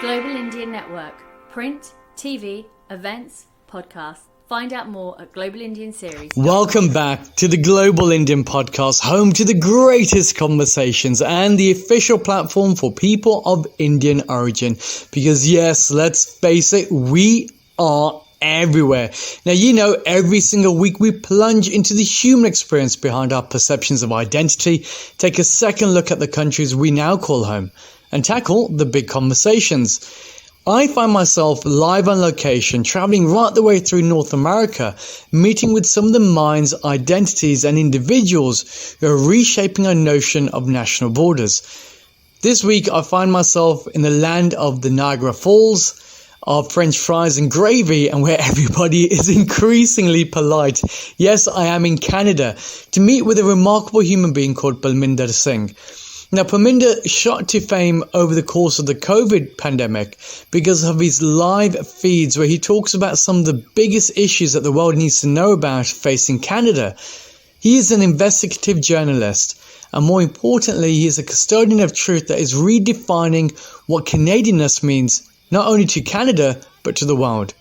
Global Indian Network. Print, TV, events, podcasts. Find out more at Global Indian Series. Welcome back to the Global Indian Podcast, home to the greatest conversations and the official platform for people of Indian origin. Because yes, let's face it, we are everywhere. Now, you know, every single week we plunge into the human experience behind our perceptions of identity, take a second look at the countries we now call home, and tackle the big conversations. I find myself live on location, traveling right the way through North America, meeting with some of the minds, identities and individuals who are reshaping our notion of national borders. This week I find myself in the land of the Niagara Falls, of French fries and gravy, and where everybody is increasingly polite. Yes, I am in Canada to meet with a remarkable human being called Palminder Singh. Now, Palminder shot to fame over the course of the COVID pandemic because of his live feeds where he talks about some of the biggest issues that the world needs to know about facing Canada. He is an investigative journalist, and more importantly, he is a custodian of truth that is redefining what Canadianness means, not only to Canada, but to the world.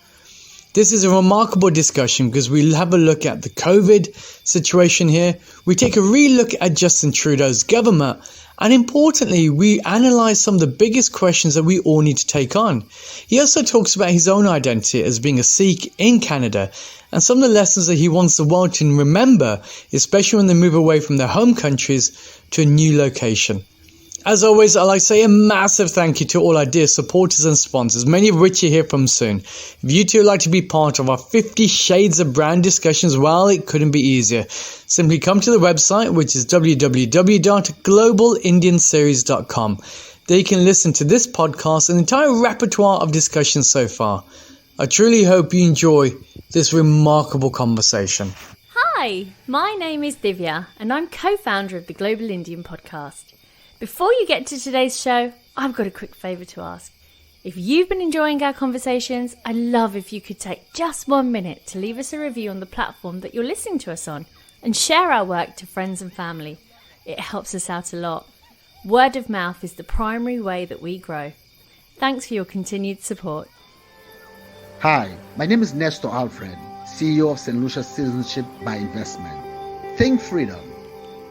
This is a remarkable discussion because we have a look at the COVID situation here. We take a re-look at Justin Trudeau's government. And importantly, we analyse some of the biggest questions that we all need to take on. He also talks about his own identity as being a Sikh in Canada and some of the lessons that he wants the world to remember, especially when they move away from their home countries to a new location. As always, I'd like to say a massive thank you to all our dear supporters and sponsors, many of which you'll hear from soon. If you too would like to be part of our 50 Shades of Brand discussions, well, it couldn't be easier. Simply come to the website, which is www.globalindianseries.com. There you can listen to this podcast and the entire repertoire of discussions so far. I truly hope you enjoy this remarkable conversation. Hi, my name is Divya and I'm co-founder of the Global Indian Podcast. Before you get to today's show, I've got a quick favour to ask. If you've been enjoying our conversations, I'd love if you could take just 1 minute to leave us a review on the platform that you're listening to us on and share our work to friends and family. It helps us out a lot. Word of mouth is the primary way that we grow. Thanks for your continued support. Hi, my name is Nestor Alfred, CEO of St. Lucia Citizenship by Investment. Think freedom.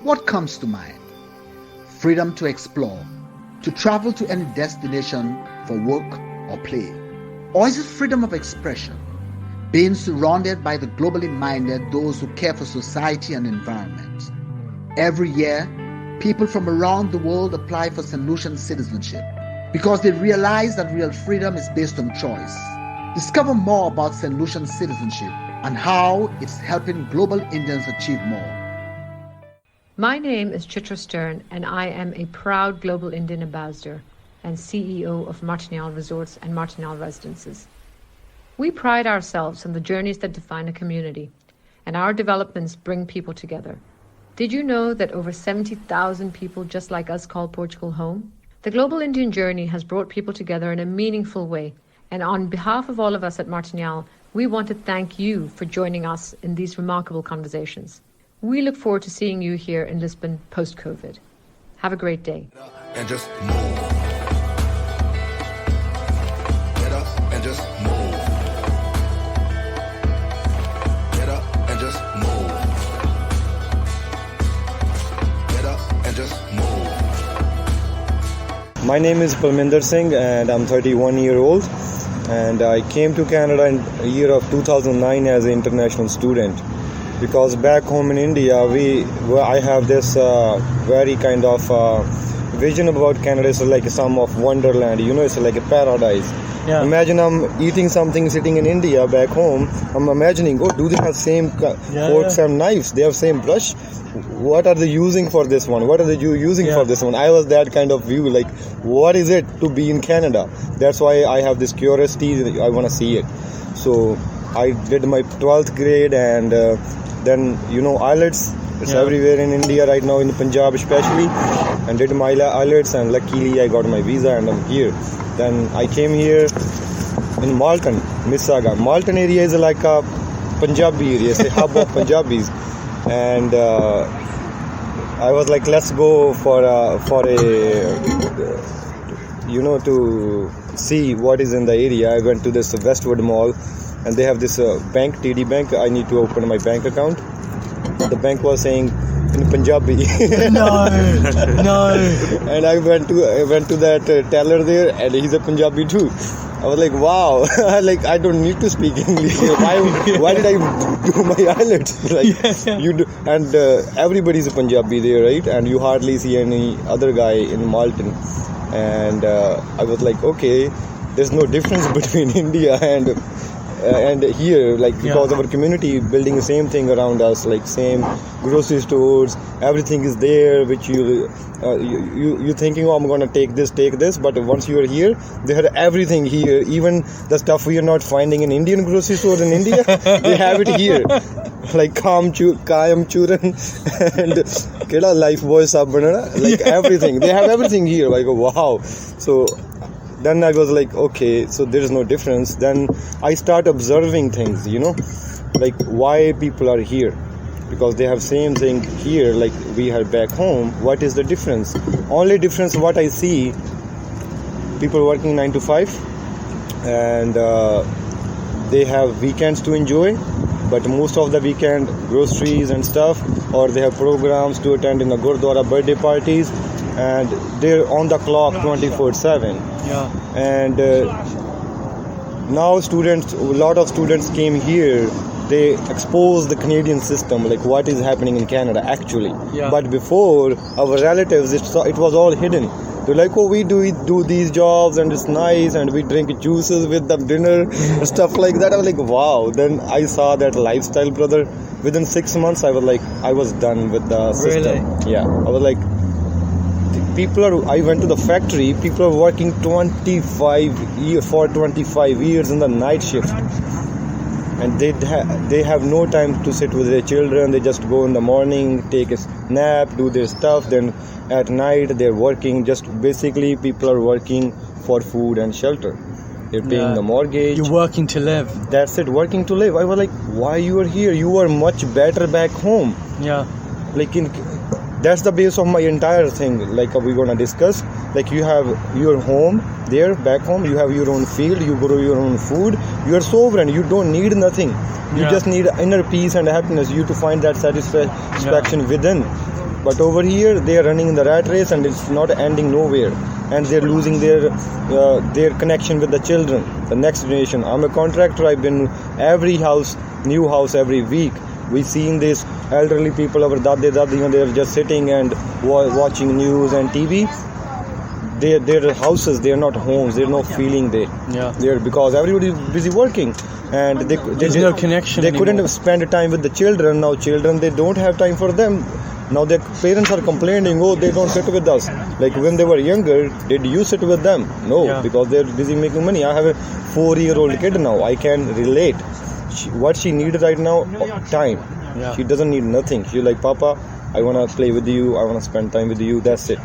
What comes to mind? Freedom to explore, to travel to any destination for work or play? Or is it freedom of expression, being surrounded by the globally minded, those who care for society and environment? Every year, people from around the world apply for St. Lucian citizenship because they realize that real freedom is based on choice. Discover more about St. Lucian citizenship and how it's helping global Indians achieve more. My name is Chitra Stern, and I am a proud Global Indian Ambassador and CEO of Martignal Resorts and Martignal Residences. We pride ourselves on the journeys that define a community, and our developments bring people together. Did you know that over 70,000 people just like us call Portugal home? The Global Indian journey has brought people together in a meaningful way, and on behalf of all of us at Martignal, we want to thank you for joining us in these remarkable conversations. We look forward to seeing you here in Lisbon post-COVID. Have a great day. And just move. Get up and just move. Get up and just move. Get up and just move. My name is Palminder Singh and I'm 31 years old, and I came to Canada in the year of 2009 as an international student. Because back home in India, I have this very kind of vision about Canada. It's like a sum of wonderland, it's like a paradise. Yeah. Imagine I'm eating something sitting in India back home. I'm imagining, do they have same forks and knives? They have same brush? What are they using for this one? What are they using for this one? I was that kind of view, like, what is it to be in Canada? That's why I have this curiosity, I want to see it. So I did my 12th grade and then, IELTS, it's everywhere in India right now, in Punjab especially, and did my IELTS, and luckily I got my visa and I'm here. Then I came here in Malton, Mississauga. Malton area is like a Punjabi area, it's a hub of Punjabis. And I was like, let's go for a to see what is in the area, I went to this Westwood Mall, and they have this bank, TD Bank. I need to open my bank account. The bank was saying in Punjabi. No. And I went to that teller there, and he's a Punjabi too. I was like, wow, like I don't need to speak English. Why did I do my IELTS? Like you do, and everybody's a Punjabi there, right? And you hardly see any other guy in Malton. And I was like, okay, there's no difference between India and here, like, because our community building the same thing around us, like same grocery stores, everything is there, which you thinking, oh, I'm gonna take this, but once you are here, they have everything here, even the stuff we are not finding in Indian grocery stores in India, they have it here, like kayam churan and keda life boy sabban, like everything, they have everything here. I go, wow. So then I was like, okay, so there is no difference. Then I start observing things, like why people are here, because they have same thing here like we have back home. What is the difference? Only difference what I see, people working 9 to 5, and they have weekends to enjoy, but most of the weekend groceries and stuff, or they have programs to attend in the Gurdwara, birthday parties, and they're on the clock 24/7. And now a lot of students came here, they expose the Canadian system, like what is happening in Canada actually. But before, our relatives, it was all hidden. They're like, oh, we do these jobs and it's nice, and we drink juices with the dinner and stuff like that. I was like, wow. Then I saw that lifestyle, brother. Within 6 months, I was done with the system. Really? Yeah, I was like, I went to the factory, people are working 25 years in the night shift, and they have no time to sit with their children. They just go in the morning, take a nap, do their stuff, then at night they're working. Just basically people are working for food and shelter. They're paying the mortgage. You're working to live. That's it, working to live. I was like, why you are here? You are much better back home. Like that's the base of my entire thing, like we're gonna discuss. Like you have your home there, back home, you have your own field, you grow your own food, you are sovereign, you don't need nothing. You just need inner peace and happiness, you to find that satisfaction within. But over here, they are running in the rat race, and it's not ending nowhere. And they're losing their connection with the children, the next generation. I'm a contractor, I've been every new house every week. We've seen these elderly people, our dadi, they're just sitting and watching news and TV. They're houses, they're not homes, they're not feeling there, because everybody's busy working, and there's no connection. They couldn't spend time with the children. Now children, they don't have time for them. Now their parents are complaining, oh, they don't sit with us. Like when they were younger, did you sit with them? No, because they're busy making money. I have a 4-year-old kid now. I can relate. What she needs right now, time. She doesn't need nothing. She's like, Papa, I want to play with you, I want to spend time with you, that's it.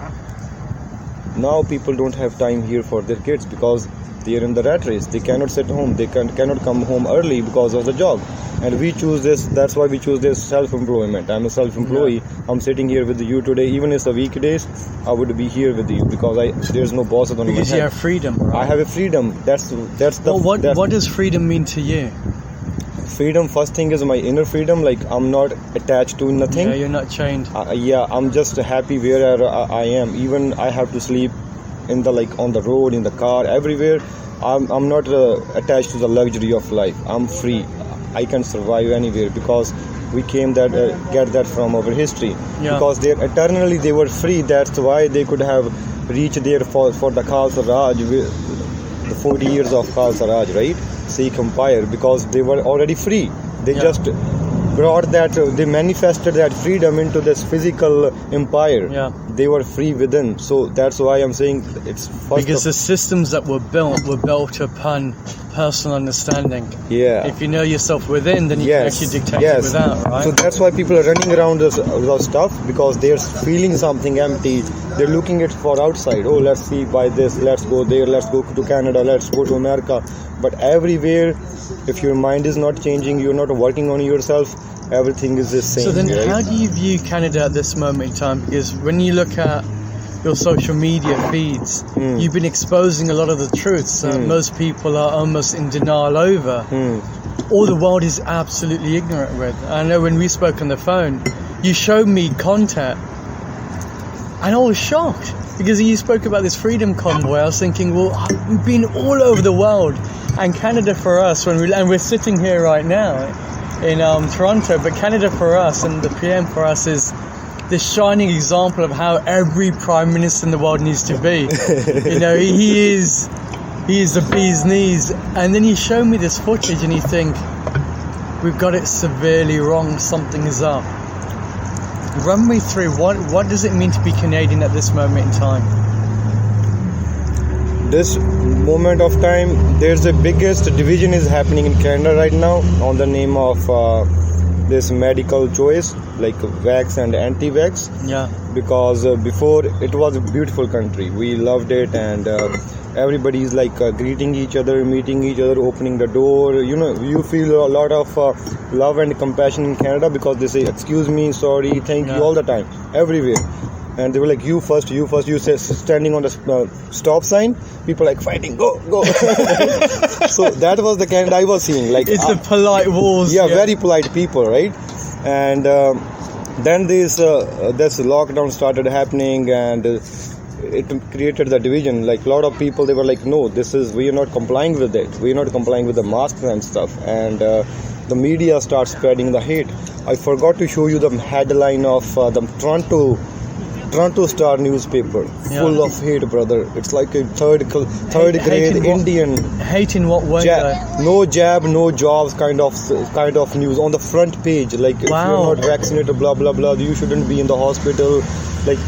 Now people don't have time here for their kids because they are in the rat race. They cannot sit home, they cannot come home early because of the job. And we choose this, that's why we choose this self-employment. I'm a self-employee. I'm sitting here with you today. Even if it's the weekdays, I would be here with you because there's no boss on my head. Because you have freedom, right? I have a freedom. What does freedom mean to you? Freedom, first thing is my inner freedom, like I'm not attached to nothing. You're not chained. I'm just happy wherever I am. Even I have to sleep on the road, in the car, everywhere. I'm not attached to the luxury of life. I'm free. I can survive anywhere because we get that from our history. Because eternally they were free. That's why they could have reached there for the Khalsa Raj, the 40 years of Khalsa Raj, right? Sikh Empire, because they were already free. They just brought they manifested that freedom into this physical empire. They were free within. So that's why I'm saying it's because the systems that were built upon personal understanding. If you know yourself within, then you can actually dictate it without, right? So that's why people are running around those stuff, because they're feeling something empty. They're looking it for outside. Oh, let's see, buy this, let's go there, let's go to Canada, let's go to America. But everywhere, if your mind is not changing, you're not working on yourself, everything is the same. So then how do you view Canada at this moment in time? Because when you look at your social media feeds, you've been exposing a lot of the truths that most people are almost in denial over. All the world is absolutely ignorant with. I know when we spoke on the phone, you showed me content, and I was shocked because you spoke about this freedom convoy. I was thinking, well, we've been all over the world, and Canada for us, and we're sitting here right now in Toronto, but Canada for us and the PM for us is this shining example of how every prime minister in the world needs to be. You know, he is the bee's knees. And then you show me this footage and you think, we've got it severely wrong, something is up. Run me through, what does it mean to be Canadian at this moment in time? This moment of time, there's the biggest division is happening in Canada right now on the name of this medical choice, like vax and anti-vax. Yeah. Because before it was a beautiful country, we loved it, and everybody's like greeting each other, meeting each other, opening the door. You know, you feel a lot of love and compassion in Canada because they say, excuse me, sorry, thank you all the time, everywhere. And they were like, you first, you say, standing on the stop sign, people like fighting, go. So that was the Canada I was seeing. Like, it's the polite walls. Yeah, very polite people, right? And then this lockdown started happening, and it created the division. Like, a lot of people, they were like, no, we are not complying with it. We are not complying with the masks and stuff. And the media starts spreading the hate. I forgot to show you the headline of the Toronto Star newspaper, full of hate, brother. It's like a third grade Indian. Hate in what way? No jab, no jobs kind of news on the front page. Like, if you're not vaccinated, blah blah blah, you shouldn't be in the hospital. Like,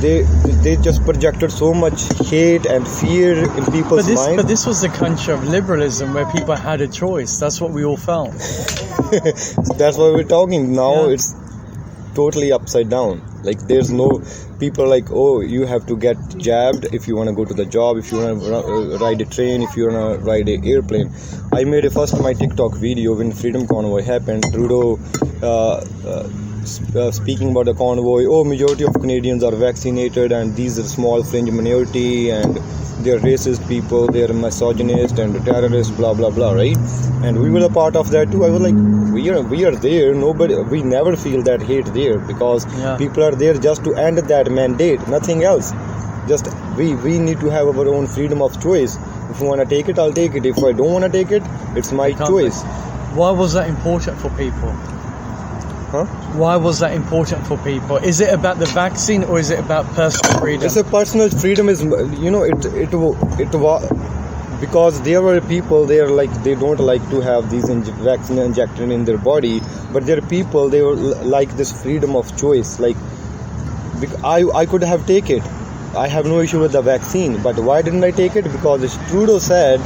they just projected so much hate and fear in people's minds. But this was the country of liberalism where people had a choice. That's what we all felt. That's why we're talking now. It's totally upside down. Like, there's no people like, oh, you have to get jabbed if you want to go to the job, if you want to ride a train, if you want to ride an airplane. I made my TikTok video when Freedom Convoy happened. Trudeau speaking about the convoy, majority of Canadians are vaccinated, and these are small fringe minority, and they're racist people, they're misogynist and terrorists, blah blah blah, right? And we were a part of that too. I was like, we are there. We never feel that hate there, because people are there just to end that mandate, nothing else. Just we need to have our own freedom of choice. If I want to take it, I'll take it. If I don't want to take it, it's my choice. Why was that important for people? Huh? Why was that important for people? Is it about the vaccine, or is it about personal freedom? It's a personal freedom. Is, you know, it was because there were people, they don't like to have these vaccine injected in their body, but there are people, they were like this freedom of choice. Like, I could have taken it. I have no issue with the vaccine, but why didn't I take it? Because Trudeau said,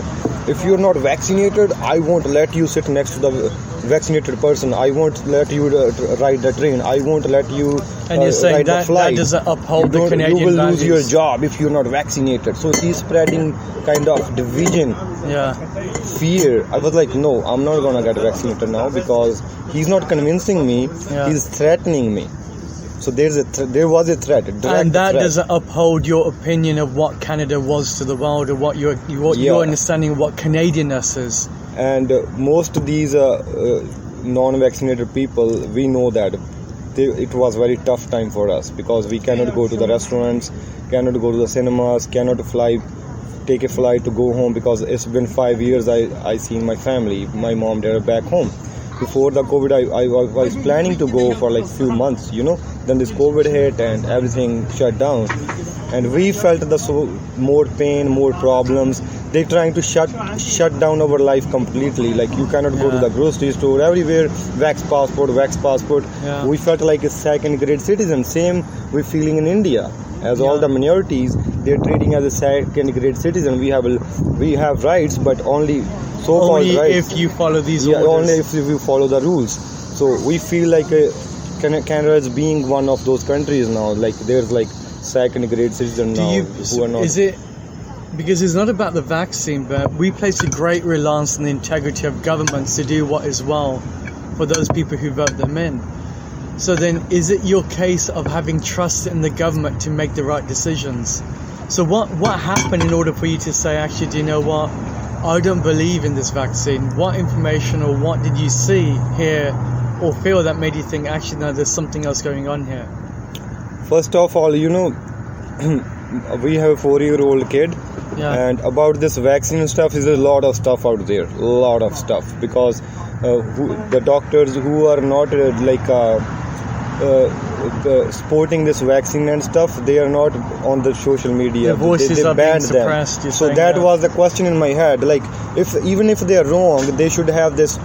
if you're not vaccinated, I won't let you sit next to the vaccinated person. I won't let you ride the train. I won't let you and you're saying ride the flight. That doesn't uphold the Canadian You will values. lose your job if you're not vaccinated. So he's spreading kind of division, fear. I was like, no, I'm not going to get vaccinated now, because he's not convincing me. He's threatening me. So there was a threat, and that doesn't uphold your opinion of what Canada was to the world, or what your understanding of what Canadianness is. And most of these non-vaccinated people, we know that it was very tough time for us, because we cannot go to the restaurants, cannot go to the cinemas, cannot take a flight to go home, because it's been 5 years I seen my family, my mom, dad are back home. Before the COVID, I was planning to go for like few months, you know. Then this COVID hit and everything shut down. And we felt more pain, more problems. They're trying to shut down our life completely. Like, you cannot go to the grocery store, everywhere, vax passport. Yeah. We felt like a second-grade citizen. Same we're feeling in India. As all the minorities, they're treating as a second-grade citizen. We have rights, but only so-called rights. Only if you follow these orders. Only if you follow the rules. So we feel like Canada is being one of those countries now. Like, there's like second-grade citizens now who are not. Is it because it's not about the vaccine, but we place a great reliance on the integrity of governments to do what is well for those people who vote them in. So then, is it your case of having trust in the government to make the right decisions? So what happened in order for you to say, actually, do you know what? I don't believe in this vaccine. What information or what did you see, hear, or feel that made you think, actually, no, there's something else going on here? First of all, you know, we have a 4-year-old kid. Yeah. And about this vaccine stuff, is a lot of stuff out there. A lot of stuff. Because the doctors who are not supporting this vaccine and stuff, they are not on the social media. Their voices they are being banned suppressed. them. So that was the question in my head. Like, even if they are wrong, they should have this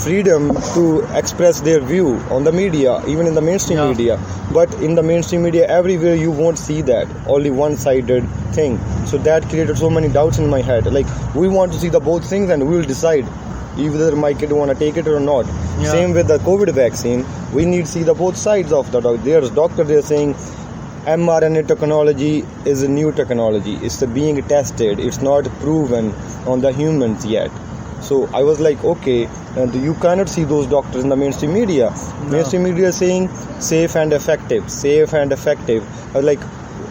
freedom to express their view on the media, even in the mainstream media. But in the mainstream media, everywhere you won't see that. Only one-sided thing. So that created so many doubts in my head. Like, we want to see the both things and we will decide either my kid want to take it or not. Same with the COVID vaccine. We need to see the both sides of the doctor. There's doctor, they're saying mRNA technology is a new technology. It's being tested. It's not proven on the humans yet. So I was like, okay, and you cannot see those doctors in the mainstream media. No. Mainstream media is saying safe and effective. I was like,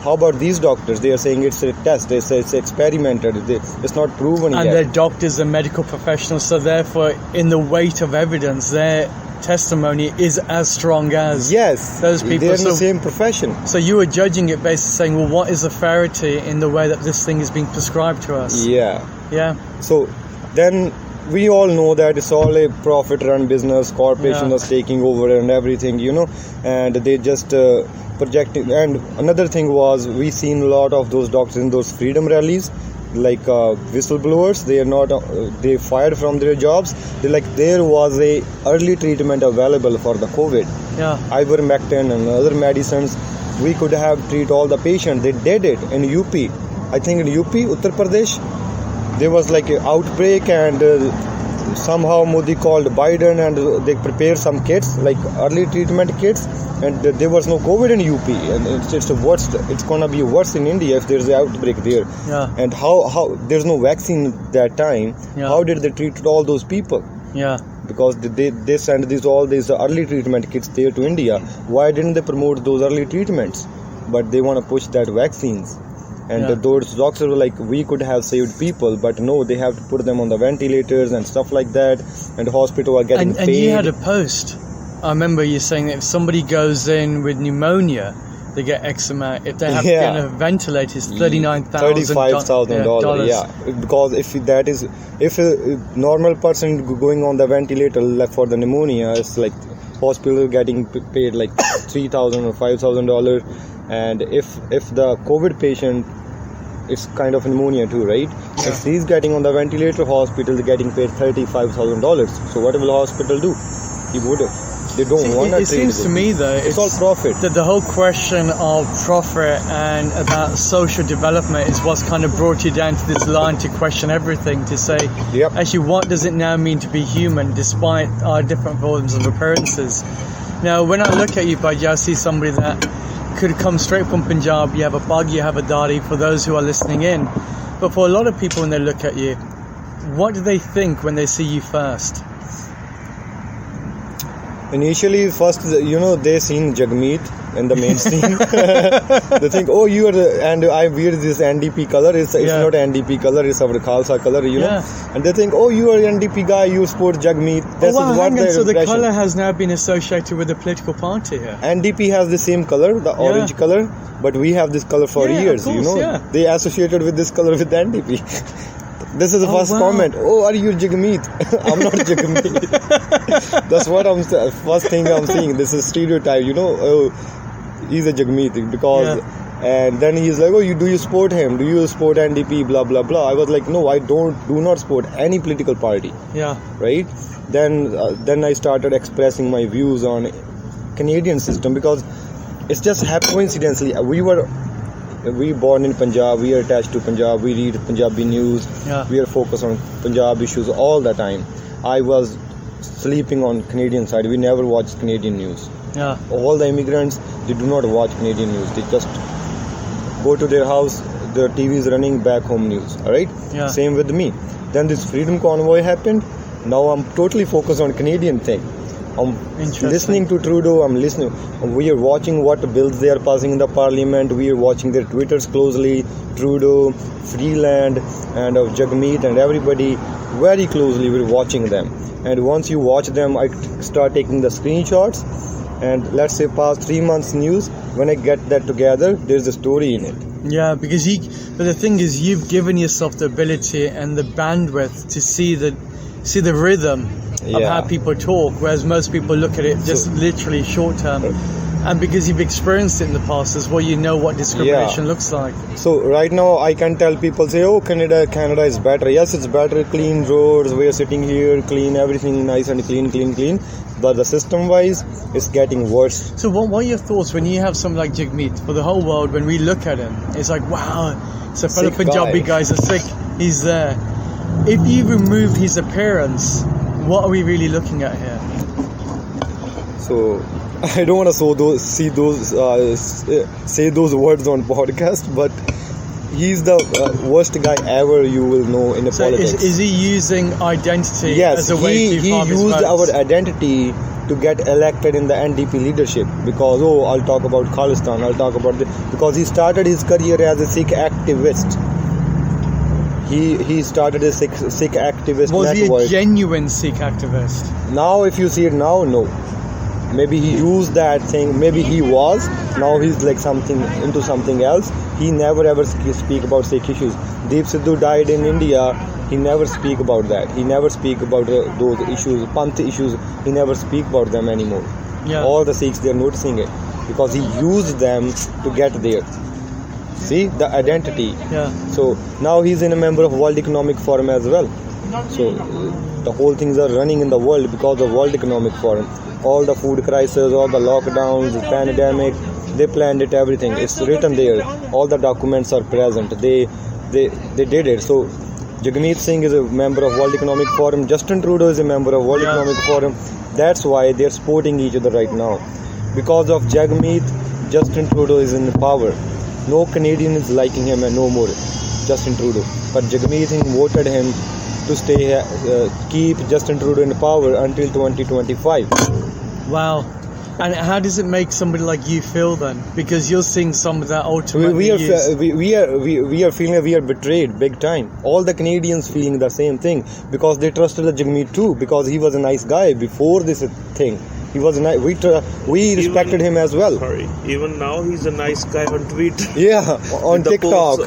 how about these doctors? They are saying it's a test, it's experimented, it's not proven yet. And they're doctors and medical professionals, so therefore, in the weight of evidence, their testimony is as strong as those people. They're in the same profession. So you were judging it based on saying, well, what is the verity in the way that this thing is being prescribed to us? Yeah. So then we all know that it's all a profit-run business. Corporations are taking over and everything, you know, and they just projecting. And another thing was, we seen a lot of those doctors in those freedom rallies, like whistleblowers. They are not they fired from their jobs. There was a early treatment available for the COVID, ivermectin and other medicines. We could have treated all the patients. They did it in UP. I think in UP, Uttar Pradesh, there was like an outbreak, and somehow Modi called Biden and they prepared some kits, like early treatment kits, and there was no COVID in UP, and it's gonna be worse in India if there's an outbreak there. And how there's no vaccine that time, how did they treat all those people? Because they sent all these early treatment kits there to India. Why didn't they promote those early treatments? But they want to push that vaccines. And those doctors were like, we could have saved people, but no, they have to put them on the ventilators and stuff like that, and the hospital are getting paid. And you had a post. I remember you saying that if somebody goes in with pneumonia, they get X amount. If they have to get on a ventilator, it's $35,000. Yeah, because if a normal person going on the ventilator for the pneumonia, it's like hospital getting paid like $3,000 or $5,000. And if the COVID patient, it's kind of pneumonia too, right? If he's getting on the ventilator, hospital is getting paid $35,000. So what will hospital do? They don't want to treat it. It seems to me though, it's all profit. That the whole question of profit and about social development is what's kind of brought you down to this line to question everything, to say, actually, what does it now mean to be human despite our different forms of appearances? Now, when I look at you, Baji, I see somebody that could come straight from Punjab. You have a Pag, you have a Dari, for those who are listening in. But for a lot of people, when they look at you, what do they think when they see you first? Initially, first, they seen Jagmeet in the mainstream. They think, oh, you are, and I wear this NDP color. It's not NDP color, it's our Khalsa color, you know. And they think, oh, you are NDP guy, you support Jagmeet. So the color has now been associated with a political party here. NDP has the same color, the orange color, but we have this color for years, They associated with this color with NDP. This is the first comment. Oh, are you Jagmeet? I'm not Jagmeet. That's what first thing I'm seeing. This is stereotype, Oh, he's a Jagmeet because. And then he's like, oh, do you support him? Do you support NDP? Blah blah blah. I was like, no, I do not support any political party. Right. Then I started expressing my views on Canadian system, because it's just happened coincidentally. We born in Punjab, we are attached to Punjab, we read Punjabi news, we are focused on Punjab issues all the time. I was sleeping on Canadian side, we never watched Canadian news. All the immigrants, they do not watch Canadian news, they just go to their house, their TV is running, back home news, alright? Same with me. Then this Freedom Convoy happened, now I'm totally focused on Canadian thing. I'm listening to Trudeau. We are watching what bills they are passing in the parliament. We are watching their Twitters closely. Trudeau, Freeland, and Jagmeet and everybody very closely. We're watching them. And once you watch them, I start taking the screenshots. And let's say past 3 months news, when I get that together, there's a story in it. Yeah, because but the thing is, you've given yourself the ability and the bandwidth to see the rhythm of how people talk, whereas most people look at it just literally short term. And because you've experienced it in the past as well, you know what discrimination looks like. So right now I can tell people, say, oh, Canada is better. Yes, it's better, clean roads, we are sitting here, clean, everything nice and clean. But the system wise, it's getting worse. So what are your thoughts when you have something like Jagmeet? For the whole world, when we look at him, it's like, wow, it's a fellow Punjabi guy's a Sikh, he's there. If you remove his appearance, what are we really looking at here? So I don't want to say those words on podcast, but he's the worst guy ever you will know in the politics. Is he using identity as a way to he used our identity to get elected in the NDP leadership, because I'll talk about Khalistan, I'll talk about because he started his career as a Sikh activist. He started a Sikh activist Was network. he a genuine Sikh activist? Now if you see it now, no. Maybe he used that thing, maybe he was, now he's like into something else. He never ever speak about Sikh issues. Deep Sidhu died in India, he never speak about that. He never speak about those issues, Panth issues, he never speak about them anymore. Yeah. All the Sikhs, they're noticing it, because he used them to get there. See, the identity. Yeah. So now he's a member of World Economic Forum as well. So the whole things are running in the world because of World Economic Forum. All the food crisis, all the lockdowns, the pandemic, they planned it, everything. It's written there. All the documents are present. They did it. So Jagmeet Singh is a member of World Economic Forum. Justin Trudeau is a member of World Economic Forum. That's why they're supporting each other right now. Because of Jagmeet, Justin Trudeau is in power. No Canadian is liking him and no more Justin Trudeau. But Jagmeet Singh voted him to stay, keep Justin Trudeau in power until 2025. Wow. And how does it make somebody like you feel then? Because you're seeing some of that ultimately we are feeling we are betrayed big time. All the Canadians feeling the same thing, because they trusted the Jagmeet too, because he was a nice guy before this thing. He was nice. We respected him as well. Sorry, even now he's a nice guy on Twitter. Yeah, on TikTok.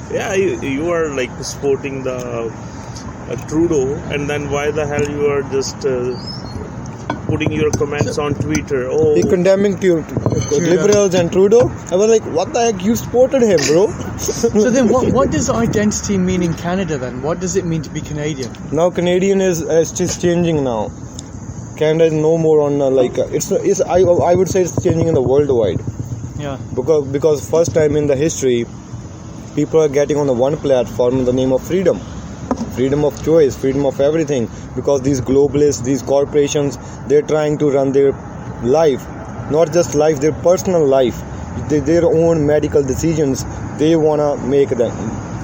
Yeah, you are like supporting the Trudeau, and then why the hell you are just putting your comments on Twitter? Oh, he condemning liberals and Trudeau. I was like, what the heck? You supported him, bro. So then, what does identity mean in Canada then? What does it mean to be Canadian? Now Canadian is just changing now. Canada is no more on I would say it's changing in the worldwide. Yeah. Because first time in the history, people are getting on the one platform in the name of freedom of choice, freedom of everything. Because these globalists, these corporations, they're trying to run their life, not just life, their personal life, their own medical decisions. They wanna make them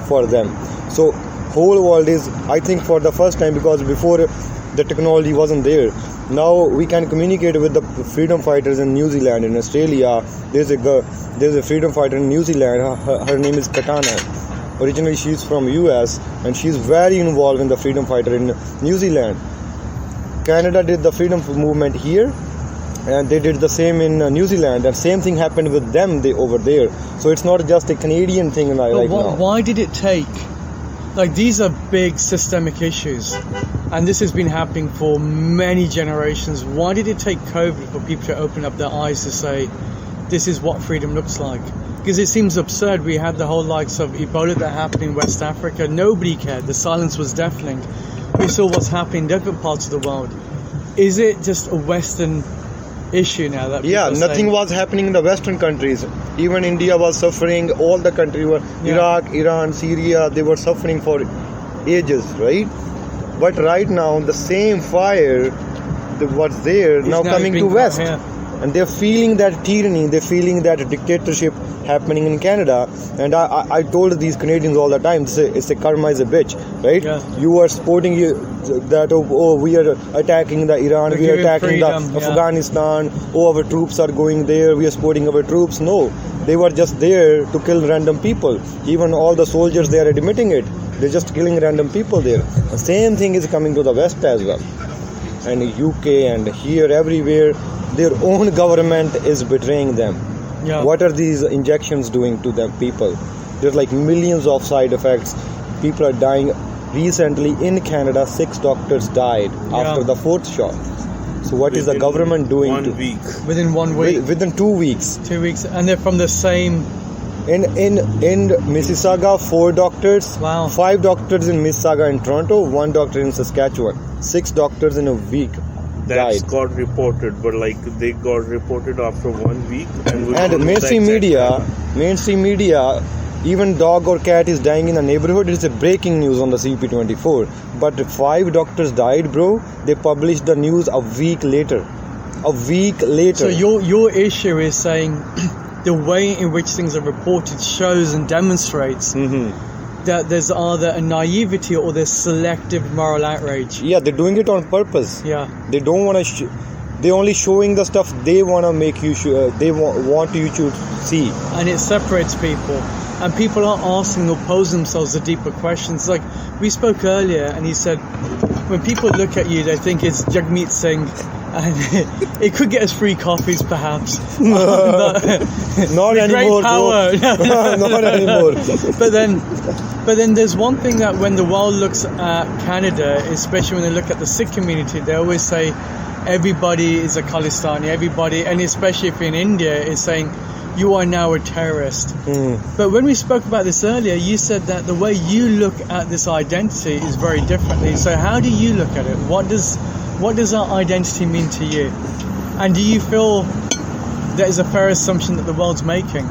for them. So whole world is, I think, for the first time, because before the technology wasn't there. Now we can communicate with the freedom fighters in New Zealand, in Australia. There's a freedom fighter in New Zealand. Her name is Katana. Originally she's from US, and she's very involved in the freedom fighter in New Zealand. Canada did the freedom movement here, and they did the same in New Zealand, and same thing happened with them over there. So it's not just a Canadian thing right now. Why did it take? Like, these are big systemic issues, and this has been happening for many generations. Why did it take COVID for people to open up their eyes to say, this is what freedom looks like? Because it seems absurd. We had the whole likes of Ebola that happened in West Africa. Nobody cared. The silence was deafening. We saw what's happening in different parts of the world. Is it just a Western issue now that nothing was happening in the Western countries? Even India was suffering. All the countries were Iraq, Iran, Syria, they were suffering for ages, right? But right now the same fire that was there now coming to West. and they're feeling that tyranny, they're feeling that dictatorship happening in Canada. And I told these Canadians all the time, it's a karma is a bitch, right? Yeah. You are supporting that, we are attacking the Iran, we are attacking freedom, the Afghanistan, our troops are going there, we are supporting our troops. No, they were just there to kill random people. Even all the soldiers, they are admitting it. They're just killing random people there. The same thing is coming to the West as well. And UK and here, everywhere, their own government is betraying them. Yeah. What are these injections doing to them people? There's like millions of side effects. People are dying. Recently in Canada, 6 doctors died after the 4th shot. So what is the government doing? Within 1 week? Within 2 weeks. 2 weeks. And they're from the same... In Mississauga, 4 doctors. Wow. 5 doctors in Mississauga and Toronto, 1 doctor in Saskatchewan. 6 doctors in a week That's died. got reported, but like they got reported after 1 week. And mainstream media, even dog or cat is dying in the neighborhood. It's a breaking news on the CP24. But 5 doctors died, bro. They published the news a week later. So your issue is saying the way in which things are reported shows and demonstrates that there's either a naivety or there's selective moral outrage. Yeah, they're doing it on purpose. Yeah. They don't want to... they're only showing the stuff they want to make you... they want you to see. And it separates people. And people aren't asking or posing themselves the deeper questions. Like, we spoke earlier and he said, when people look at you, they think it's Jagmeet Singh. And it could get us free coffees, perhaps. Not anymore, power. bro. Not anymore. But then there's one thing that when the world looks at Canada, especially when they look at the Sikh community, they always say everybody is a Khalistani, everybody, and especially if you're in India, is saying you are now a terrorist. But when we spoke about this earlier, you said that the way you look at this identity is very differently. So how do you look at it? What does our identity mean to you? And do you feel that is a fair assumption that the world's making?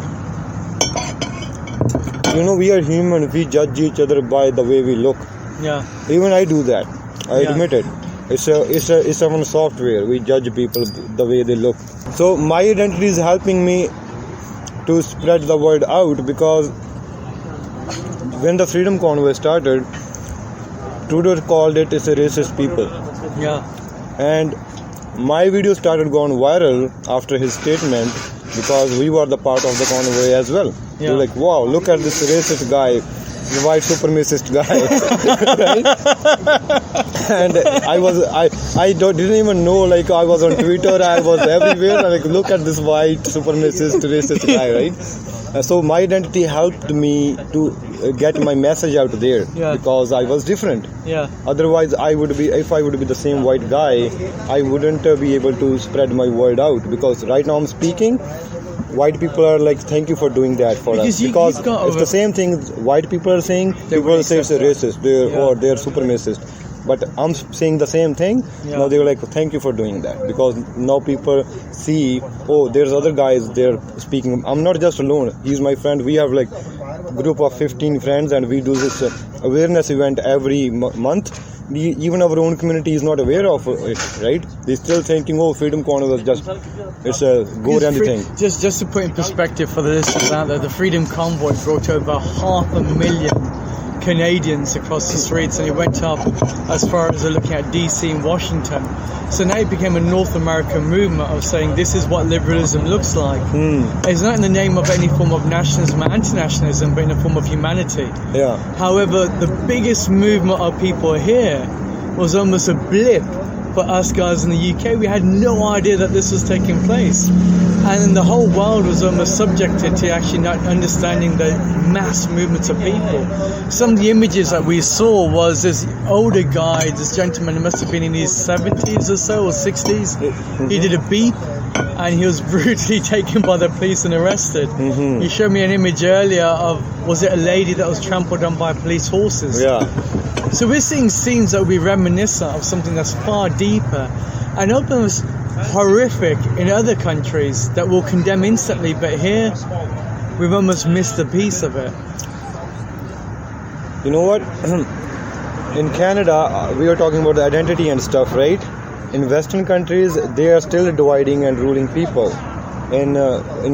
You know, we are human. We judge each other by the way we look. Yeah. Even I do that. I admit it. It's a software. We judge people the way they look. So my identity is helping me to spread the word out, because when the Freedom Convoy started, Trudeau called it as a racist people. Yeah. And my video started going viral after his statement, because we were the part of the convoy as well. Yeah. We're like, wow, look at this racist guy, the white supremacist guy. Right? And I didn't even know, like, I was on Twitter, I was everywhere, like, look at this white supremacist racist guy, right? So my identity helped me to get my message out there, because I was different. Yeah. Otherwise, if I would be the same white guy, I wouldn't be able to spread my word out, because right now I'm speaking, white people are like, thank you for doing that for us. Because it's the same thing white people are saying, people say it's a racist, or they're supremacist. But I'm saying the same thing. Yeah. Now they're like, thank you for doing that, because now people see, oh, there's other guys there speaking. I'm not just alone. He's my friend. We have like a group of 15 friends, and we do this awareness event every month. Even our own community is not aware of it, right? They're still thinking, oh, Freedom Convoy was just, it's a go-around thing. Just to put in perspective for the listeners out there, the Freedom Convoy brought over 500,000 Canadians across the streets, and it went up as far as looking at DC and Washington. So now it became a North American movement of saying this is what liberalism looks like. It's not in the name of any form of nationalism or anti-nationalism, but in the form of humanity. Yeah. However, the biggest movement of people here was almost a blip for us guys in the UK. We had no idea that this was taking place. And then the whole world was almost subjected to actually not understanding the mass movements of people. Some of the images that we saw was this older guy, this gentleman, he must have been in his 70s or so, or 60s. He did a beep, and he was brutally taken by the police and arrested. He showed me an image earlier of, was it a lady that was trampled on by police horses? Yeah. So we're seeing scenes that will be reminiscent of something that's far deeper and almost horrific in other countries that will condemn instantly, but here we've almost missed a piece of it. You know what? In Canada, we are talking about the identity and stuff, right? in Western countries, they are still dividing and ruling people. In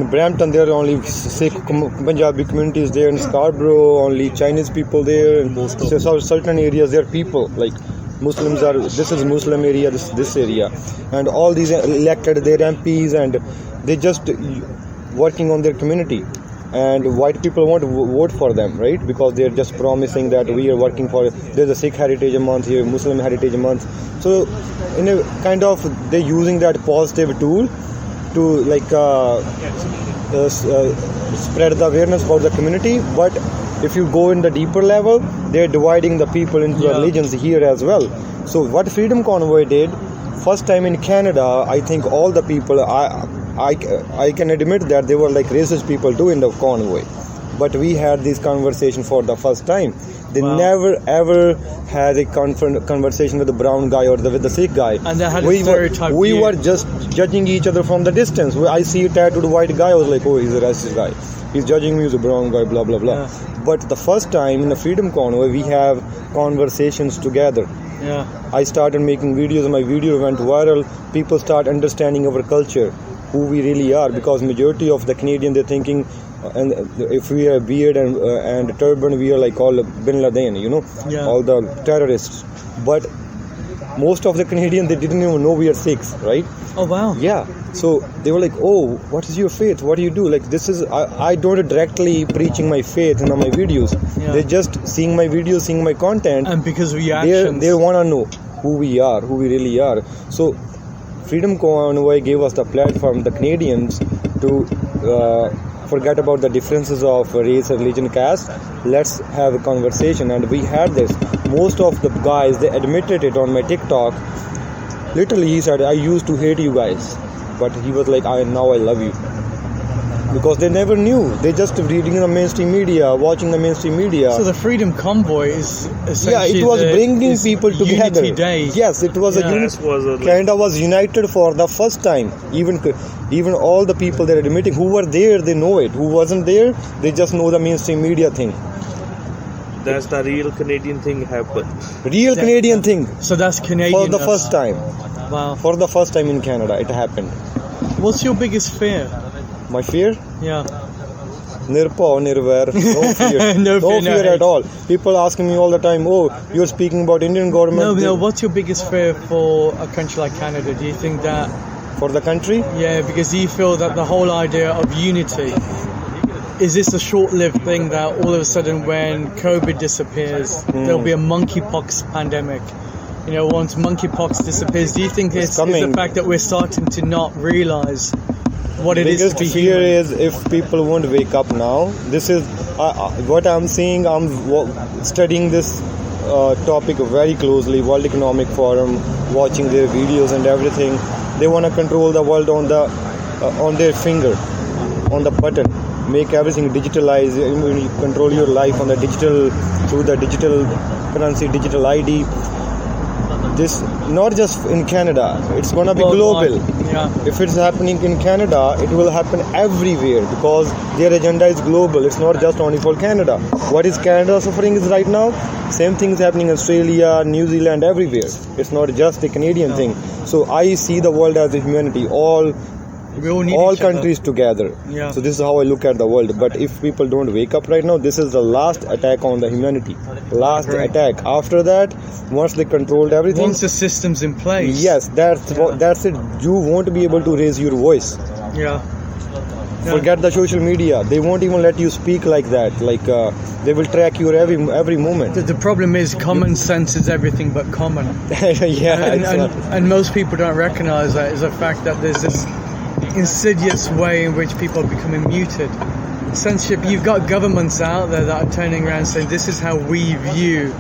Brampton, there are only Sikh Punjabi communities there. In Scarborough, only Chinese people there. In certain areas, there are people like Muslims are. This is Muslim area. This area, and all these elected their MPs, and they just working on their community. And white people won't vote for them, right? Because they're just promising that we are working for. There's a Sikh Heritage Month here, Muslim Heritage Month. So, in a kind of, they're using that positive tool to like spread the awareness about the community. But if you go in the deeper level, they're dividing the people into religions here as well. So, what Freedom Convoy did, first time in Canada, I think all the people, I can admit that they were like racist people too in the convoy, but we had this conversation for the first time. They never ever had a conversation with the brown guy or with the Sikh guy. And they had a stereotype. We were just judging each other from the distance. I see a tattooed white guy, I was like, oh, he's a racist guy. He's judging me as a brown guy, blah blah blah. Yeah. But the first time in the Freedom Convoy, we have conversations together. Yeah. I started making videos. My video went viral. People start understanding our culture, who we really are, because majority of the Canadian, they're thinking, and if we have beard and turban, we are like all Bin Laden, all the terrorists. But most of the Canadians, they didn't even know we are Sikhs, right? Oh wow. Yeah. So they were like, oh, what is your faith? What do you do? Like, this is, I don't directly preaching my faith in my videos. Yeah. They're just seeing my videos, seeing my content. And because reactions. They want to know who we are, who we really are. So Freedom Convoy gave us the platform, the Canadians, to forget about the differences of race, religion, caste. Let's have a conversation. And we had this. Most of the guys, they admitted it on my TikTok. Literally, he said, I used to hate you guys. But he was like, now I love you. Because they never knew. They just reading the mainstream media, watching the mainstream media. So the Freedom Convoy is essentially it was bringing people together. Unity Day. Yes, it was a unity. Canada was united for the first time. Even all the people that are admitting who were there, they know it. Who wasn't there, they just know the mainstream media thing. That's the real Canadian thing happened. Canadian thing. So that's Canadian. For the first time. Wow. For the first time in Canada, it happened. What's your biggest fear? My fear? Yeah. Nirpa, nirvair, no fear. no fear at all. People asking me all the time, oh, you're speaking about Indian government. No, what's your biggest fear for a country like Canada? Do you think that... For the country? Yeah, because you feel that the whole idea of unity, is this a short-lived thing that all of a sudden when COVID disappears, there'll be a monkeypox pandemic? Once monkeypox disappears, do you think it's the fact that we're starting to not realize what it is to be fear human? is if people won't wake up now. This is what I'm seeing. I'm studying this topic very closely. World Economic Forum, watching their videos and everything. They want to control the world on their finger, on the button. Make everything digitalized. You control your life on the digital, through the digital currency, digital ID. This not just in Canada, it's gonna be global. Yeah. If it's happening in Canada, it will happen everywhere because their agenda is global. It's not just only for Canada. What is Canada suffering is right now? Same thing is happening in Australia, New Zealand, everywhere. It's not just a Canadian thing. So I see the world as a humanity, all countries together. Yeah. So this is how I look at the world. But if people don't wake up right now, this is the last attack on the humanity. Last attack. After that, once they controlled everything. Once the system's in place. Yes, that's it. You won't be able to raise your voice. Yeah. Forget the social media. They won't even let you speak like that. They will track you every moment. The problem is common sense is everything but common. And most people don't recognize that as a fact that there's this insidious way in which people are becoming muted. Censorship, you've got governments out there that are turning around saying this is how we view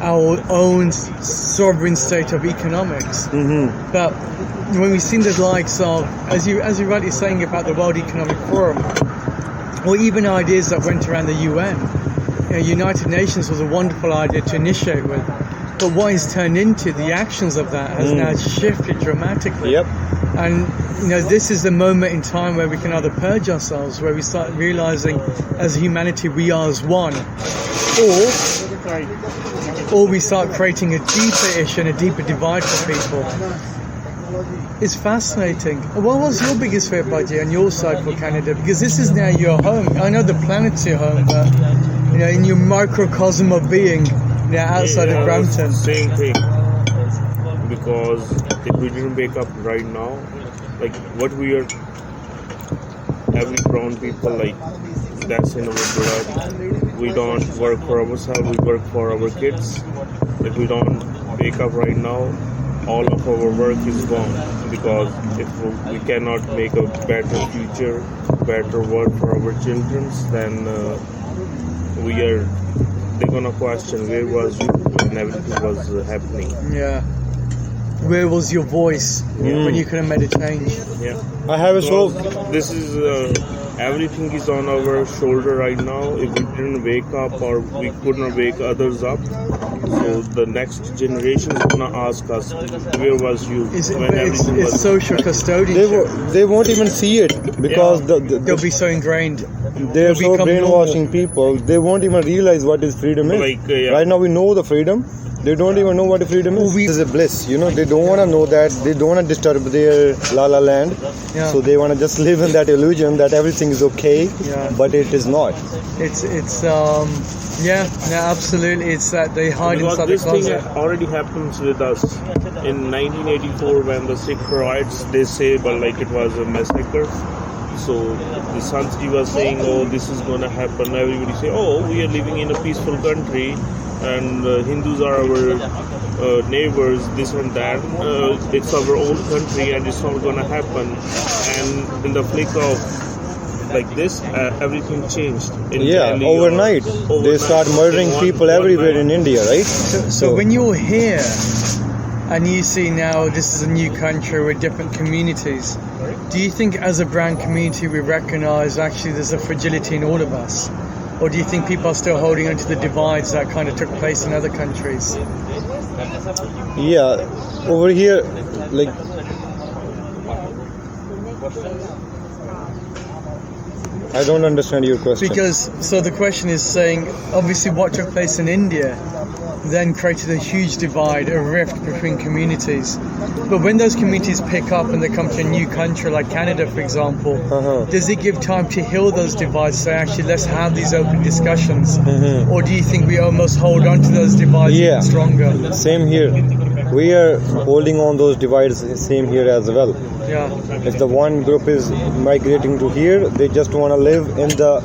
our own sovereign state of economics. Mm-hmm. But when we've seen the likes of, as you rightly saying about the World Economic Forum, or even ideas that went around the UN, United Nations was a wonderful idea to initiate with. But what it's turned into, the actions of that has now shifted dramatically. Yep. And this is the moment in time where we can either purge ourselves, where we start realizing as humanity we are as one, or we start creating a deeper issue and a deeper divide for people. It's fascinating. What was your biggest fear, Baji, on your side for Canada? Because this is now your home. I know the planet's your home, but in your microcosm of being, outside of Brampton. Same thing. Because if we didn't wake up right now, like what we are, every brown people, like that's in our blood. We don't work for ourselves. We work for our kids. If we don't wake up right now, all of our work is gone, because if we cannot make a better future, better world for our children, then they're gonna question where was you when everything was happening. Yeah. Where was your voice when you could have made a change? Yeah. I have a so This is everything is on our shoulder right now. If we didn't wake up or we couldn't wake others up, so the next generation is gonna ask us, where was you when everything it's was? social custodianship. they won't even see it because They'll be so ingrained. they're so become brainwashing people. They won't even realize what is freedom is. Right now we know the freedom. They don't even know what the freedom is. This is a bliss, They don't want to know that. They don't want to disturb their la la land. Yeah. So they want to just live in that illusion that everything is okay, but it is not. It's absolutely. It's that they hide Because inside the this thing closet. already happens with us. In 1984, when the Sikh riots, they say, but like it was a massacre. So the Sanji was saying, oh, this is going to happen. Everybody say, oh, we are living in a peaceful country and Hindus are our neighbors, this and that. It's our own country and it's not going to happen. And in the flick of like this, everything changed. In Delhi, overnight. They start murdering people everywhere in India, right? So when you're here and you see now this is a new country with different communities, do you think as a brown community we recognize actually there's a fragility in all of us? Or do you think people are still holding on to the divides that kind of took place in other countries? Yeah, over here, like, I don't understand your question. So the question is saying, obviously what took place in India then created a huge divide, a rift between communities. But when those communities pick up and they come to a new country like Canada, for example, does it give time to heal those divides? So actually, let's have these open discussions. Or do you think we almost hold on to those divides even stronger? Same here. We are holding on those divides, same here as well. Yeah. If the one group is migrating to here, they just want to live in the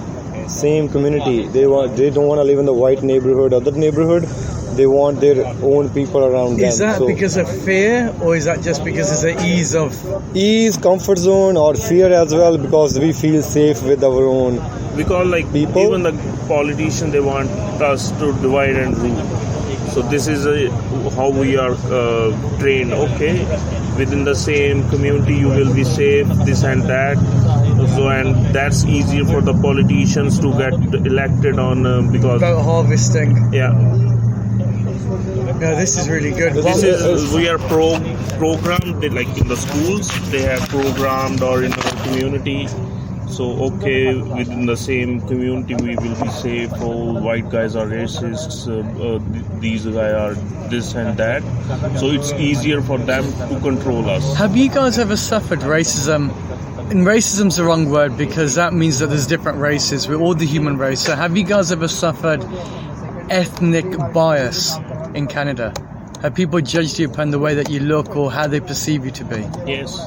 same community. They don't want to live in the white neighborhood, other neighborhood. They want their own people around them. Is that because of fear, or is that just because it's an ease, comfort zone, or fear as well? Because we feel safe with our own. Because like people, even the politicians, they want us to divide and rule. So this is how we are trained. Okay, within the same community, you will be safe. This and that. So and that's easier for the politicians to get elected on because about harvesting. Yeah. No, this is really good. We are programmed like in the schools. They have programmed or in our community. So okay, within the same community we will be safe. Oh, white guys are racists. These guys are this and that. So it's easier for them to control us. Have you guys ever suffered racism? And racism's the wrong word because that means that there's different races. We're all the human race. So have you guys ever suffered ethnic bias in Canada? Have people judged you upon the way that you look or how they perceive you to be? Yes.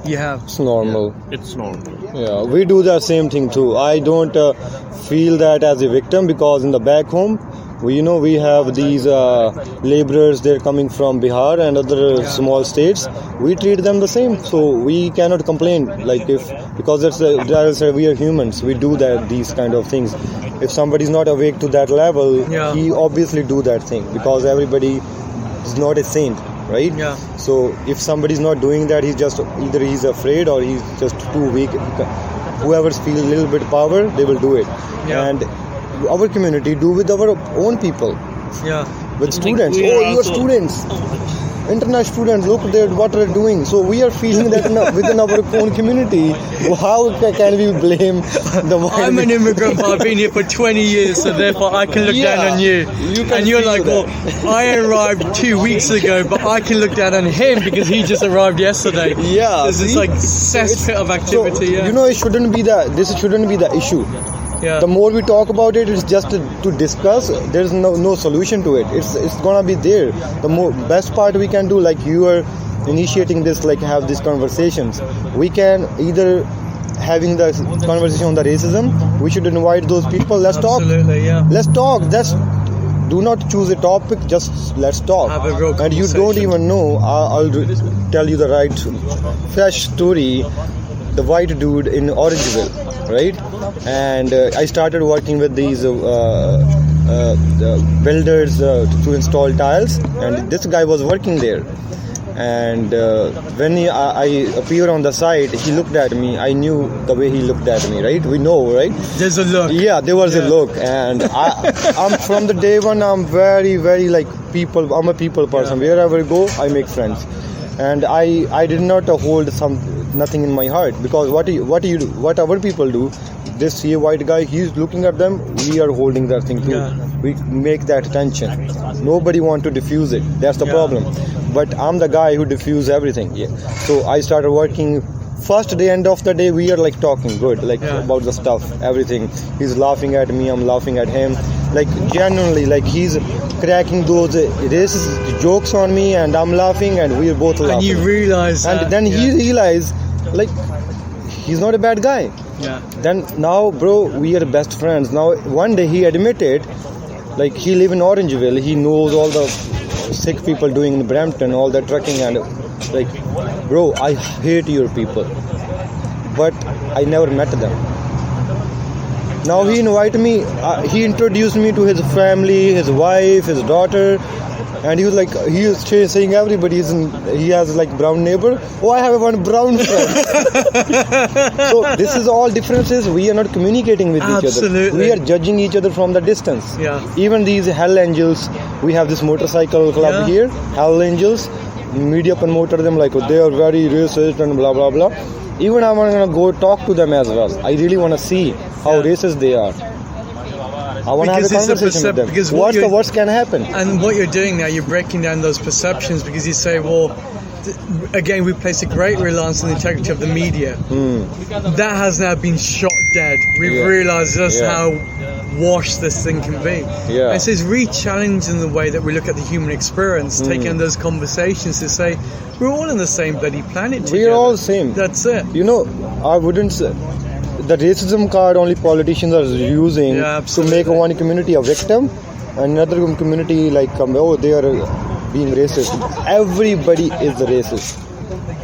You have? It's normal. Yeah, it's normal. Yeah, we do the same thing too. I don't feel that as a victim because in the back home, we have these laborers. They're coming from Bihar and other small states. We treat them the same, so we cannot complain. Like because we are humans. We do these kind of things. If somebody's not awake to that level, he obviously do that thing because everybody is not a saint, right? Yeah. So if somebody's not doing that, either he's afraid or he's just too weak. Whoever's feel a little bit power, they will do it. Yeah. And our community do with our own people. Yeah. With students. You are students. international students, look what they're doing. So we are feeling that within our own community, how can we blame the one? I'm an immigrant, but I've been here for 20 years, so therefore I can look down on you. And you're like, well, I arrived 2 weeks ago, but I can look down on him because he just arrived yesterday. Yeah, There's this like cesspit of activity. So, it shouldn't be this shouldn't be the issue. Yeah. The more we talk about it, it's just to discuss. There's no solution to it. It's gonna be there. The best part we can do, like you are initiating this, like have these conversations. We can either having the conversation on the racism. We should invite those people. Let's talk. Absolutely, yeah. Let's talk. Do not choose a topic. Just let's talk. Have a real and you don't even know. I'll tell you the right fresh story. The white dude in Orangeville, right? And I started working with these builders to install tiles, and this guy was working there. And when I appeared on the site, he looked at me. I knew the way he looked at me, right? We know, right? There's a look. Yeah, there was a look. And I'm from the day one, I'm very, very like people. I'm a people person. Wherever I go, I make friends. And I did not hold nothing in my heart, because what our people do, they see a white guy, he's looking at them, we are holding that thing too. We make that tension. Nobody want to diffuse it. That's the problem. But I'm the guy who diffuse everything. So I started working. First day, end of the day, we are like talking good, like about the stuff, everything. He's laughing at me, I'm laughing at him. Like genuinely, like he's cracking those racist jokes on me, and I'm laughing, and we're both laughing. And you realize and then he realized, like, he's not a bad guy. Then now, bro, we are best friends. Now one day he admitted, like, he live in Orangeville, he knows all the sick people doing in Brampton, all the trucking, and like, bro, I hate your people, but I never met them. Now he invited me, he introduced me to his family, his wife, his daughter, and he was like, he was saying everybody he has like brown neighbor. Oh, I have one brown friend. So this is all differences. We are not communicating with each other. We are judging each other from the distance. Even these Hell Angels, we have this motorcycle club here, Hell Angels. Media promoter them like, oh, they are very racist and blah blah blah. Even I'm gonna go talk to them as well. I really want to see how racist they are. I want to have a conversation with them. Because what's the worst can happen? And what you're doing now, you're breaking down those perceptions, because you say, well, again, we place a great reliance on the integrity of the media. That has now been shot dead. We've realised just how washed this thing can be. And so it's re-challenging the way that we look at the human experience, taking those conversations to say, we're all on the same bloody planet together. We're all the same. That's it. I wouldn't say the racism card only politicians are using to make one community a victim, another community like, oh, they are being racist. Everybody is a racist.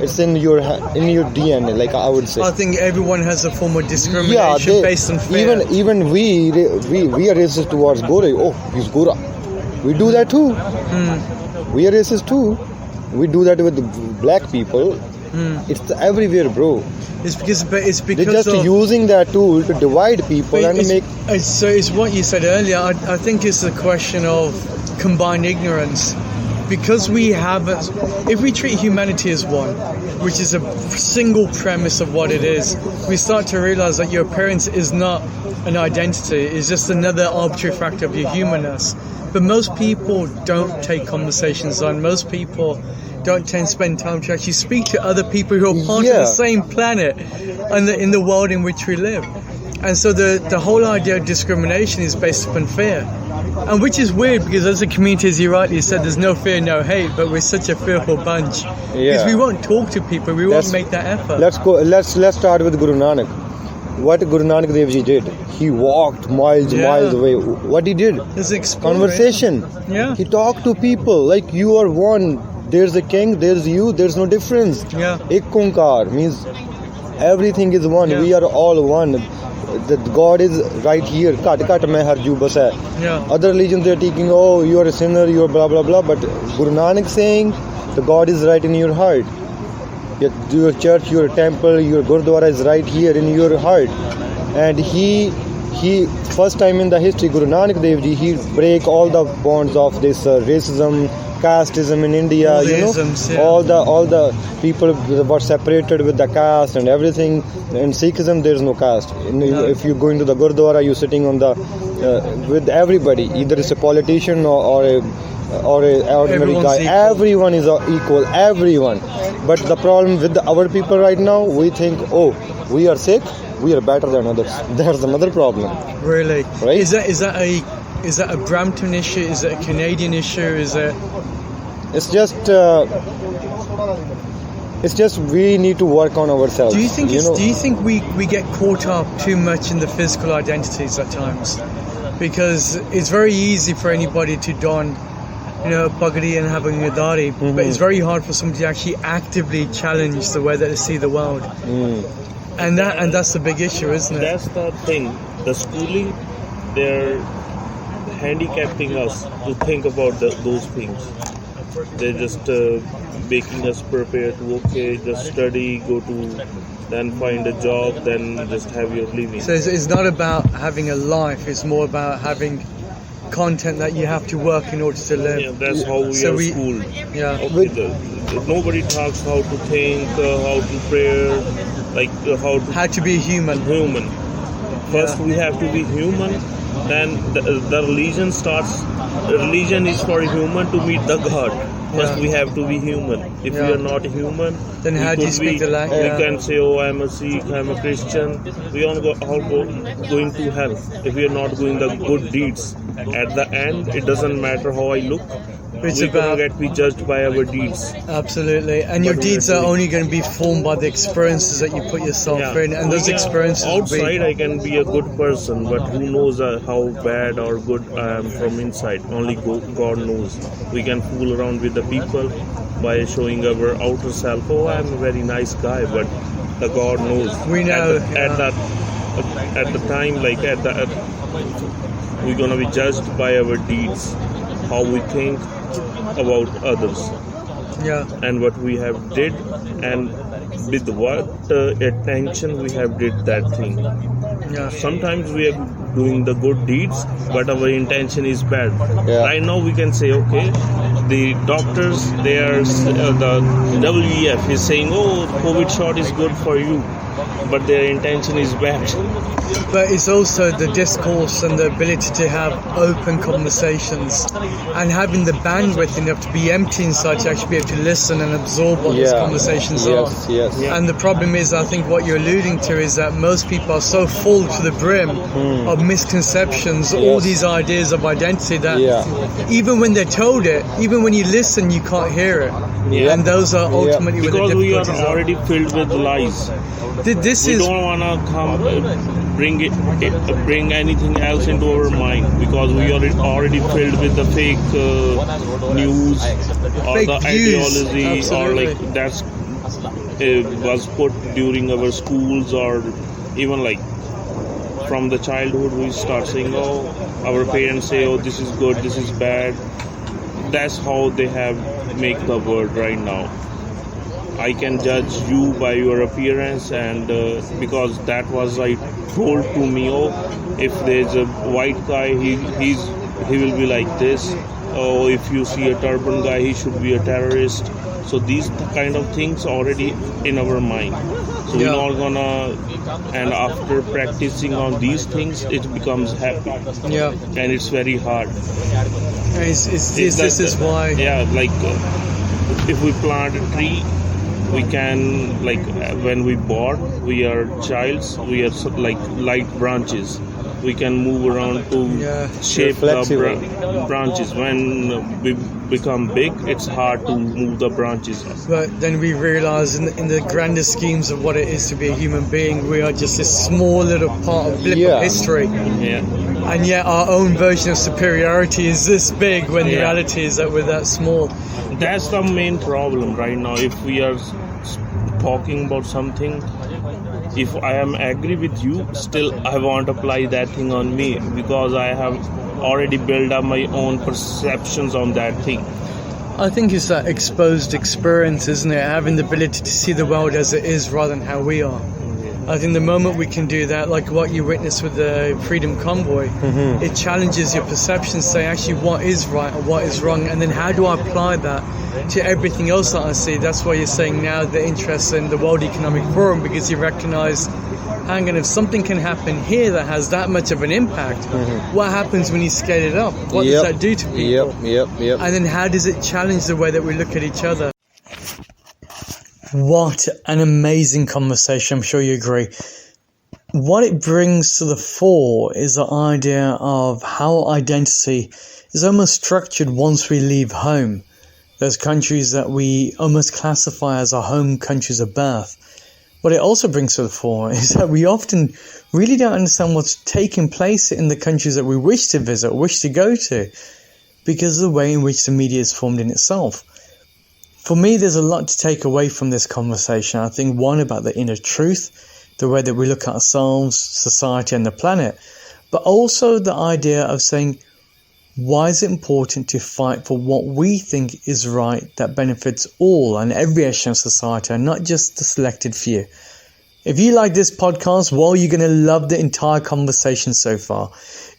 It's in your DNA, like I would say. I think everyone has a form of discrimination based on fear. Even we are racist towards Gore. Oh, he's Gora. We do that too. We are racist too. We do that with the black people. It's everywhere, bro. It's because they're just using that tool to divide people and make. So it's what you said earlier. I think it's a question of combined ignorance. Because if we treat humanity as one, which is a single premise of what it is, we start to realize that your appearance is not an identity, it's just another arbitrary factor of your humanness. But most people don't take conversations on. Most people don't tend to spend time to actually speak to other people who are part of the same planet and in the world in which we live. And so the whole idea of discrimination is based upon fear. And which is weird, because as a community, as you rightly said, there's no fear, no hate, but we're such a fearful bunch. Because we won't talk to people, we won't make that effort. Let's start with Guru Nanak. What Guru Nanak Dev Ji did, he walked miles away. What he did? Conversation. He talked to people like, you are one. There's a king, there's you, there's no difference. Ek Onkar means everything is one. We are all one. That God is right here. Kat mein har ju bas hai. Other religions they are taking, oh, you are a sinner, you are blah blah blah. But Guru Nanak saying, the God is right in your heart. Your church, your temple, your Gurdwara is right here in your heart. And he he first time in the history, Guru Nanak Dev Ji, he break all the bonds of this racism, casteism in India. All the You know, isms, yeah. all the people were separated with the caste and everything. In Sikhism, there is no caste. If you go into the Gurdwara, you're sitting on the with everybody. Either it's a politician or a ordinary Everyone's guy. equal. Everyone is equal. Everyone. But the problem with our people right now, we think, oh, we are sick, we are better than others. There's another problem. Really? Right? Is that a Brampton issue? Is it a Canadian issue? Is it? It's just we need to work on ourselves. Do you think know? do you think we get caught up too much in the physical identities at times? Because it's very easy for anybody to don, a pagadi and have a gadari, but it's very hard for somebody to actually actively challenge the way that they see the world. And that's the big issue, isn't it? That's the thing. The schooling, they're handicapping us to think about those things. They're just making us prepare to just study, go to, then find a job, then just have your living. So it's not about having a life, it's more about having content that you have to work in order to live. Yeah, that's how we So are we- schooled. Yeah. Okay, nobody talks how to think, how to pray, like How to be human. human. First we have to be human, then the religion starts. Religion is for human to meet the God. First Yeah. we have to be human. If we Yeah. are not human, Then we how do you could speak be- the language? We Yeah. can say, oh, I'm a Sikh, I'm a Christian. We all going to hell if we are not doing the good deeds. At the end, it doesn't matter how I look. It's We're about- gonna be judged by our deeds. Absolutely. And your What deeds we're are doing. only going to be formed by the experiences that you put yourself in, and those Yeah. experiences will be. Outside I can be a good person, but who knows how bad or good I am from inside? Only God knows. We can fool around with the people by showing our outer self. Oh, I'm a very nice guy, but the God knows. We know, At the time, we're gonna be judged by our deeds, how we think about others, Yeah. and what we have did, and with what attention we have did that thing. Yeah. Sometimes we are doing the good deeds, but our intention is bad. Yeah. Right now we can say, okay, the doctors, they are the WEF is saying, oh, COVID shot is good for you, but their intention is bad. But it's also the discourse and the ability to have open conversations and having the bandwidth enough to be empty inside to actually be able to listen and absorb what these conversations are. Yes. And the problem is, I think what you're alluding to is that most people are so full to the brim of misconceptions, all these ideas of identity that even when they're told it, even when you listen, you can't hear it. Yeah. And those are ultimately where the Because we are difficulties are. already filled with lies. This We is don't want to come bring anything else into our mind, because we are already filled with the fake news or Fake the views. ideology, Absolutely. or like that's was put during our schools, or even like from the childhood we start saying, oh, our parents say, oh, this is good, this is bad. That's how they have make the world right now. I can judge you by your appearance, and because that was like told to me, oh, if there's a white guy, he will be like this. Oh, if you see a turban guy, he should be a terrorist. So these kind of things already in our mind. So we're not gonna, and after practicing on these things, it becomes happy. Yeah. And it's very hard. This is why. Yeah, like if we plant a tree, we can, like when we born, we are childs, we are like light branches. We can move around to shape the branches. When we become big, it's hard to move the branches. But then we realize in the grander schemes of what it is to be a human being, we are just this small little part of blip of history. Yeah. And yet our own version of superiority is this big when the reality is that we're that small. That's the main problem right now. If we are talking about something, if I am agree with you, still I want to apply that thing on me, because I have already built up my own perceptions on that thing. I think it's that exposed experience, isn't it? Having the ability to see the world as it is rather than how we are. I think the moment we can do that, like what you witnessed with the Freedom Convoy, it challenges your perceptions, say actually what is right and what is wrong, and then how do I apply that to everything else that I see. That's why you're saying now the interest in the World Economic Forum, because you recognize, hang on, if something can happen here that has that much of an impact, what happens when you scale it up? What does that do to people? Yep. And then how does it challenge the way that we look at each other? What an amazing conversation, I'm sure you agree. What it brings to the fore is the idea of how identity is almost structured once we leave home. Those countries that we almost classify as our home countries of birth. What it also brings to the fore is that we often really don't understand what's taking place in the countries that we wish to visit, wish to go to, because of the way in which the media is formed in itself. For me, there's a lot to take away from this conversation. I think one, about the inner truth, the way that we look at ourselves, society and the planet, but also the idea of saying, why is it important to fight for what we think is right that benefits all and every echelon of society and not just the selected few? If you like this podcast, well, you're going to love the entire conversation so far.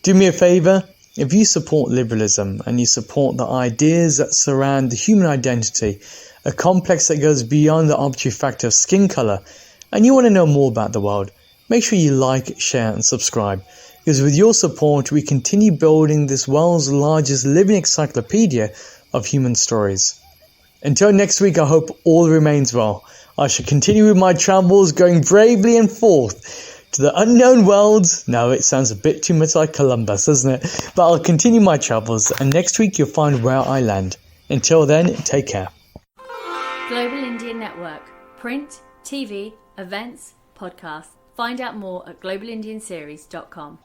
Do me a favor. If you support liberalism and you support the ideas that surround the human identity, a complex that goes beyond the arbitrary factor of skin color, and you want to know more about the world, make sure you like, share and subscribe. Because with your support, we continue building this world's largest living encyclopedia of human stories. Until next week, I hope all remains well. I shall continue with my travels, going bravely and forth to the unknown worlds. Now it sounds a bit too much like Columbus, doesn't it? But I'll continue my travels, and next week you'll find where I land. Until then, take care. Global Indian Network. Print, TV, events, podcasts. Find out more at globalindianseries.com.